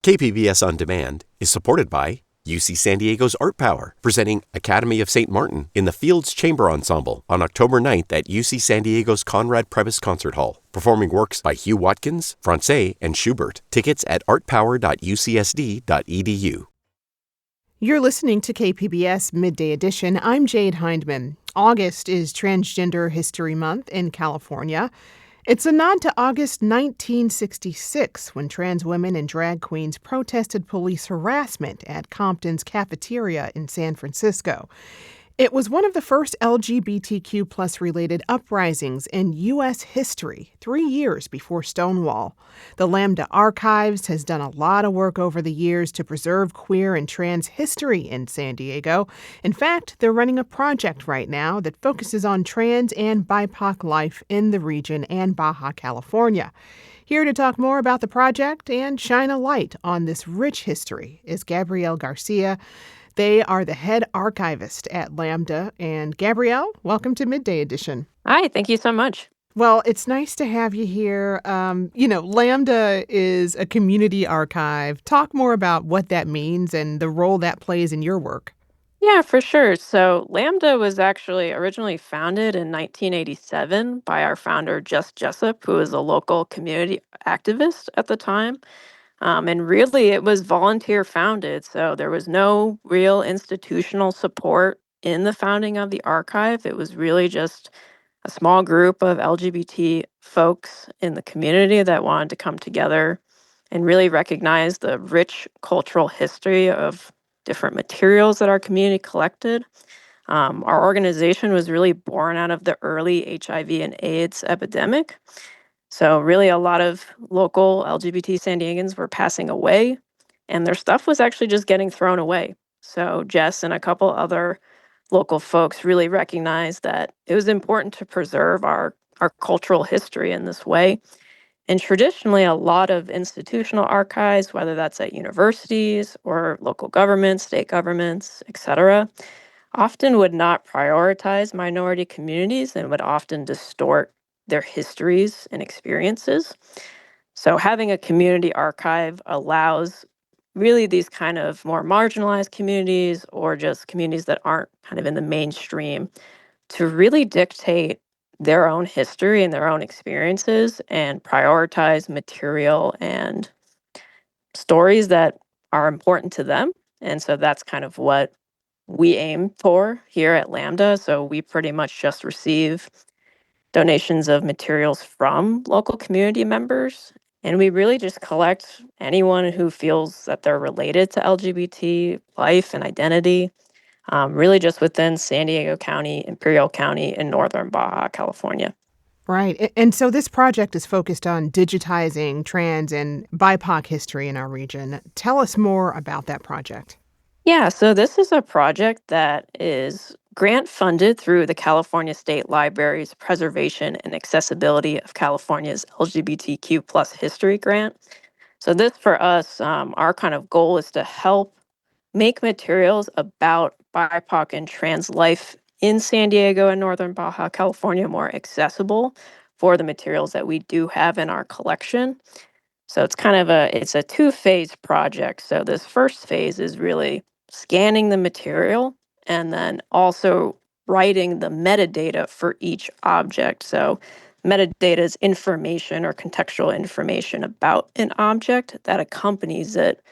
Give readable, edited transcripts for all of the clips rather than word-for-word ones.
KPBS On Demand is supported by UC San Diego's Art Power, presenting Academy of St. Martin in the Fields Chamber Ensemble on October 9th at UC San Diego's Conrad Previs Concert Hall, performing works by Hugh Watkins, Francais, and Schubert. Tickets at artpower.ucsd.edu. You're listening to KPBS Midday Edition. I'm Jade Hindman. August is Transgender History Month in California. It's a nod to August 1966, when trans women and drag queens protested police harassment at Compton's cafeteria in San Francisco. It was one of the first LGBTQ plus related uprisings in U.S. history, 3 years before Stonewall. The Lambda Archives has done a lot of work over the years to preserve queer and trans history in San Diego. In fact, they're running a project right now that focuses on trans and BIPOC life in the region and Baja California. Here to talk more about the project and shine a light on this rich history is Gabrielle Garcia. They are the head archivist at Lambda. And Gabrielle, welcome to Midday Edition. Hi, thank you so much. Well, it's nice to have you here. Lambda is a community archive. Talk more about what that means and the role that plays in your work. Yeah, for sure. So Lambda was actually originally founded in 1987 by our founder, Jess Jessup, who was a local community activist at the time. And really, it was volunteer founded. So there was no real institutional support in the founding of the archive. It was really just a small group of LGBT folks in the community that wanted to come together and really recognize the rich cultural history of different materials that our community collected. Our organization was really born out of the early HIV and AIDS epidemic. So really a lot of local LGBT San Diegans were passing away, and their stuff was actually just getting thrown away. So Jess and a couple other local folks really recognized that it was important to preserve our cultural history in this way. And traditionally, a lot of institutional archives, whether that's at universities or local governments, state governments, et cetera, often would not prioritize minority communities and would often distort their histories and experiences. So having a community archive allows really these kind of more marginalized communities or just communities that aren't kind of in the mainstream to really dictate their own history and their own experiences and prioritize material and stories that are important to them. And so that's kind of what we aim for here at Lambda. So we pretty much just receive donations of materials from local community members. And we really just collect anyone who feels that they're related to LGBT life and identity, really just within San Diego County, Imperial County, and northern Baja California. Right. And so this project is focused on digitizing trans and BIPOC history in our region. Tell us more about that project. Yeah, so this is a project that is grant funded through the California State Library's Preservation and Accessibility of California's LGBTQ plus history grant. So this for us, our kind of goal is to help make materials about BIPOC and trans life in San Diego and northern Baja California more accessible for the materials that we do have in our collection. So it's kind of it's a two-phase project. So this first phase is really scanning the material and then also writing the metadata for each object. So metadata is information or contextual information about an object that accompanies it,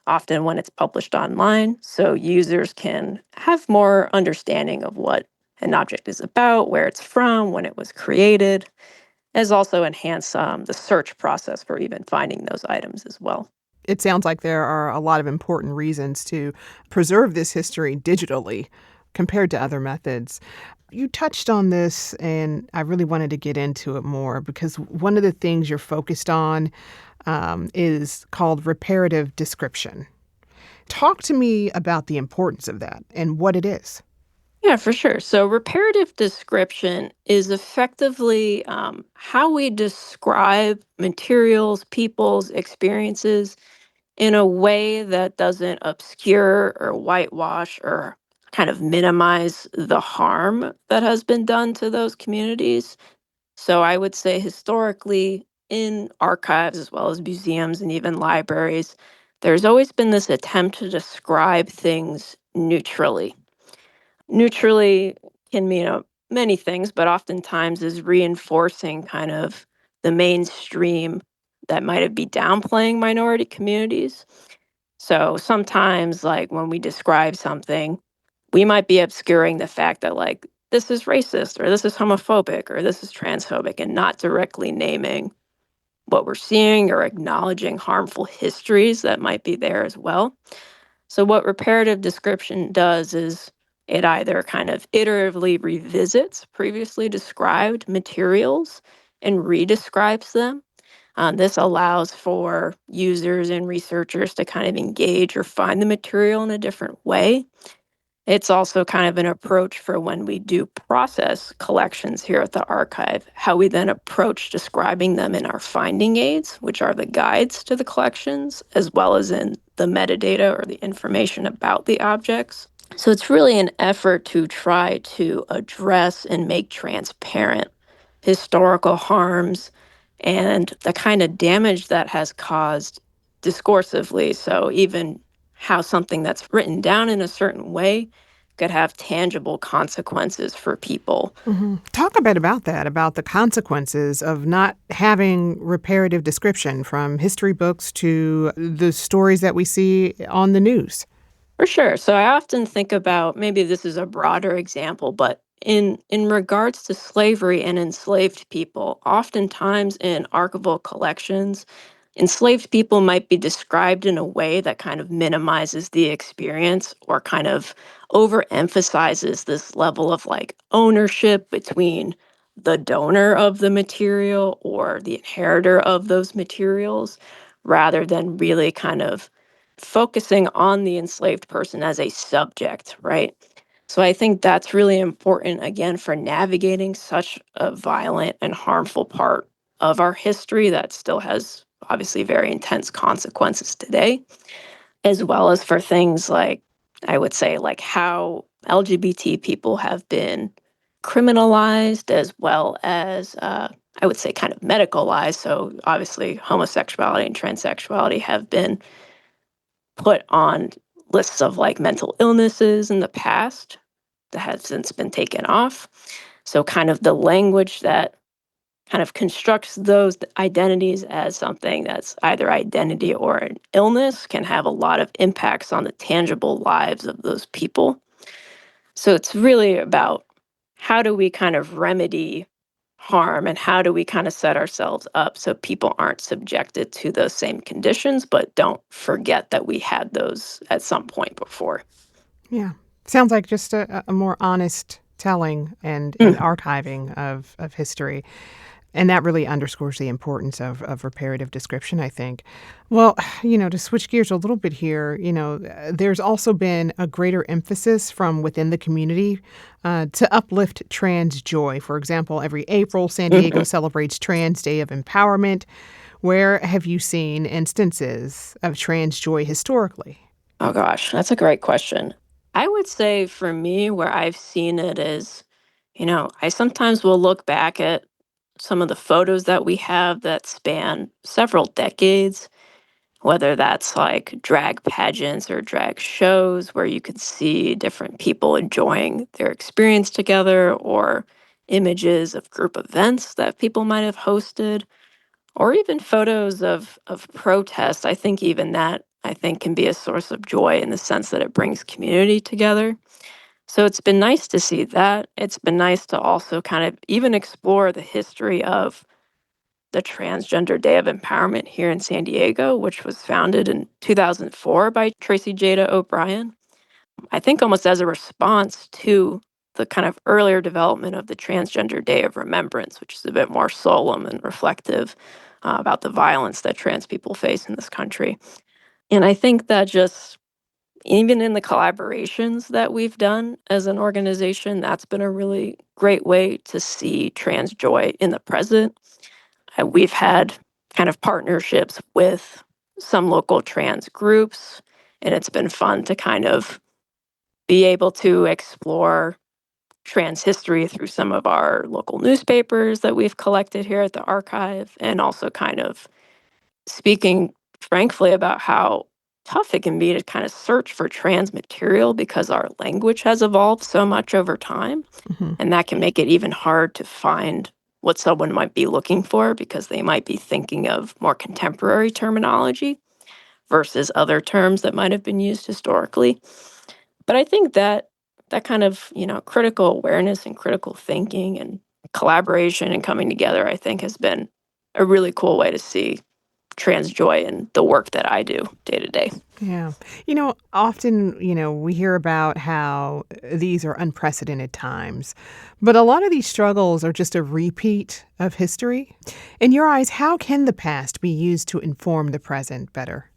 often when it's published online, so users can have more understanding of what an object is about, where it's from, when it was created, as also enhance the search process for even finding those items as well. It sounds like there are a lot of important reasons to preserve this history digitally compared to other methods. You touched on this, and I really wanted to get into it more because one of the things you're focused on is called reparative description. Talk to me about the importance of that and what it is. Yeah, for sure. So reparative description is effectively how we describe materials, people's experiences in a way that doesn't obscure or whitewash or kind of minimize the harm that has been done to those communities. So I would say historically in archives as well as museums and even libraries, there's always been this attempt to describe things neutrally. Neutrally can mean many things, but oftentimes is reinforcing kind of the mainstream that might be downplaying minority communities. So sometimes, like when we describe something, we might be obscuring the fact that, like, this is racist or this is homophobic or this is transphobic and not directly naming what we're seeing or acknowledging harmful histories that might be there as well. So, what reparative description does is it either kind of iteratively revisits previously described materials and redescribes them. This allows for users and researchers to kind of engage or find the material in a different way. It's also kind of an approach for when we do process collections here at the archive, how we then approach describing them in our finding aids, which are the guides to the collections, as well as in the metadata or the information about the objects. So it's really an effort to try to address and make transparent historical harms and the kind of damage that has caused discursively. So even how something that's written down in a certain way could have tangible consequences for people. Talk a bit about that, about the consequences of not having reparative description from history books to the stories that we see on the news. For sure. So I often think about, maybe this is a broader example, but in regards to slavery and enslaved people, oftentimes in archival collections, enslaved people might be described in a way that kind of minimizes the experience or kind of overemphasizes this level of like ownership between the donor of the material or the inheritor of those materials, rather than really kind of focusing on the enslaved person as a subject, right? So I think that's really important, again, for navigating such a violent and harmful part of our history that still has obviously very intense consequences today, as well as for things like, I would say, like how LGBT people have been criminalized, as well as, I would say, kind of medicalized. So obviously, homosexuality and transsexuality have been put on lists of like mental illnesses in the past that has since been taken off. So, kind of the language that kind of constructs those identities as something that's either identity or an illness can have a lot of impacts on the tangible lives of those people. So, it's really about how do we kind of remedy harm and how do we kind of set ourselves up so people aren't subjected to those same conditions, but don't forget that we had those at some point before. Yeah. Sounds like just a more honest telling and Mm. archiving of history. And that really underscores the importance of reparative description, I think. Well, to switch gears a little bit here, there's also been a greater emphasis from within the community to uplift trans joy. For example, every April, San Diego Mhm. celebrates Trans Day of Empowerment. Where have you seen instances of trans joy historically? Oh gosh, that's a great question. I would say for me, where I've seen it is, I sometimes will look back at some of the photos that we have that span several decades, whether that's like drag pageants or drag shows where you could see different people enjoying their experience together, or images of group events that people might have hosted, or even photos of protests. I think even that I think can be a source of joy in the sense that it brings community together. So it's been nice to see that. It's been nice to also kind of even explore the history of the Transgender Day of Empowerment here in San Diego, which was founded in 2004 by Tracy Jada O'Brien. I think almost as a response to the kind of earlier development of the Transgender Day of Remembrance, which is a bit more solemn and reflective about the violence that trans people face in this country. And I think that just even in the collaborations that we've done as an organization, that's been a really great way to see trans joy in the present. We've had kind of partnerships with some local trans groups, and it's been fun to kind of be able to explore trans history through some of our local newspapers that we've collected here at the archive, and also kind of speaking frankly about how tough it can be to kind of search for trans material because our language has evolved so much over time. Hmm. And that can make it even hard to find what someone might be looking for because they might be thinking of more contemporary terminology versus other terms that might have been used historically. But I think that that kind of, critical awareness and critical thinking and collaboration and coming together, I think has been a really cool way to see trans joy in the work that I do day to day. Yeah. Often, we hear about how these are unprecedented times, but a lot of these struggles are just a repeat of history. In your eyes, how can the past be used to inform the present better?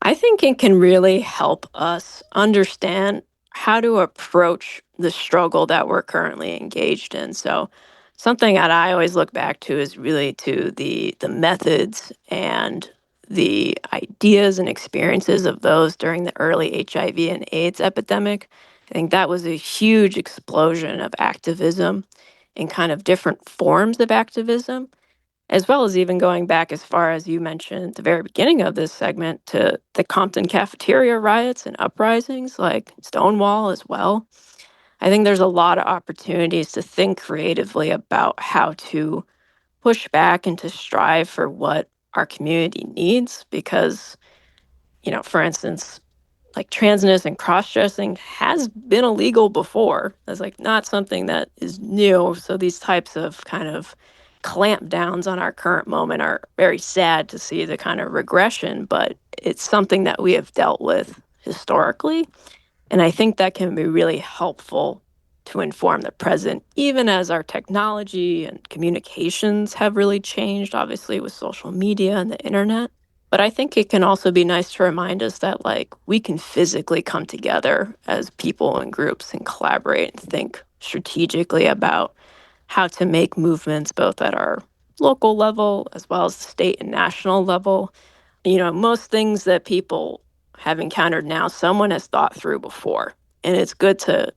I think it can really help us understand how to approach the struggle that we're currently engaged in. So, something that I always look back to is really to the methods and the ideas and experiences of those during the early HIV and AIDS epidemic. I think that was a huge explosion of activism and kind of different forms of activism, as well as even going back as far as you mentioned at the very beginning of this segment to the Compton cafeteria riots and uprisings like Stonewall as well. I think there's a lot of opportunities to think creatively about how to push back and to strive for what our community needs because, for instance, like transness and cross-dressing has been illegal before. That's like not something that is new. So these types of kind of clamp downs on our current moment are very sad to see the kind of regression, but it's something that we have dealt with historically. And I think that can be really helpful to inform the present, even as our technology and communications have really changed, obviously, with social media and the internet. But I think it can also be nice to remind us that, like, we can physically come together as people and groups and collaborate and think strategically about how to make movements both at our local level as well as the state and national level. Most things that people have encountered now, someone has thought through before. And it's good to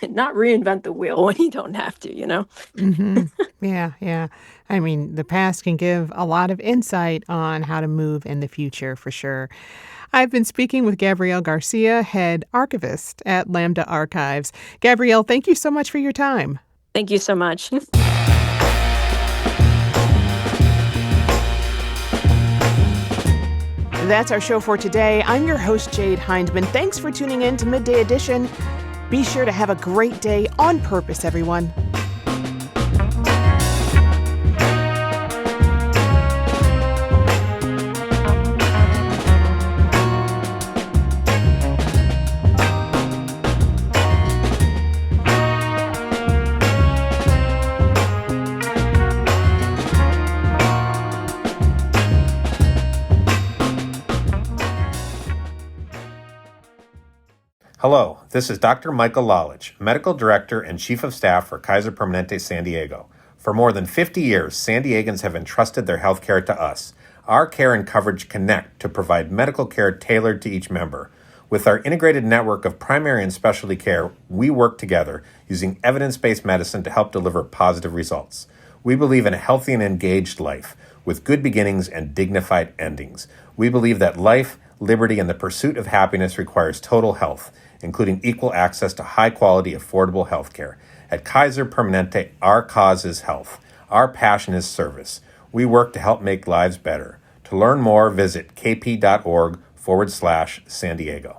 not reinvent the wheel when you don't have to. Hmm. Yeah, yeah. I mean, the past can give a lot of insight on how to move in the future for sure. I've been speaking with Gabrielle Garcia, head archivist at Lambda Archives. Gabrielle, thank you so much for your time. Thank you so much. That's our show for today. I'm your host, Jade Hindman. Thanks for tuning in to Midday Edition. Be sure to have a great day on purpose, everyone. Hello, this is Dr. Michael Lalich, Medical Director and Chief of Staff for Kaiser Permanente San Diego. For more than 50 years, San Diegans have entrusted their health care to us. Our care and coverage connect to provide medical care tailored to each member. With our integrated network of primary and specialty care, we work together using evidence-based medicine to help deliver positive results. We believe in a healthy and engaged life with good beginnings and dignified endings. We believe that life, liberty, and the pursuit of happiness requires total health, including equal access to high-quality, affordable health care. At Kaiser Permanente, our cause is health. Our passion is service. We work to help make lives better. To learn more, visit kp.org/San Diego.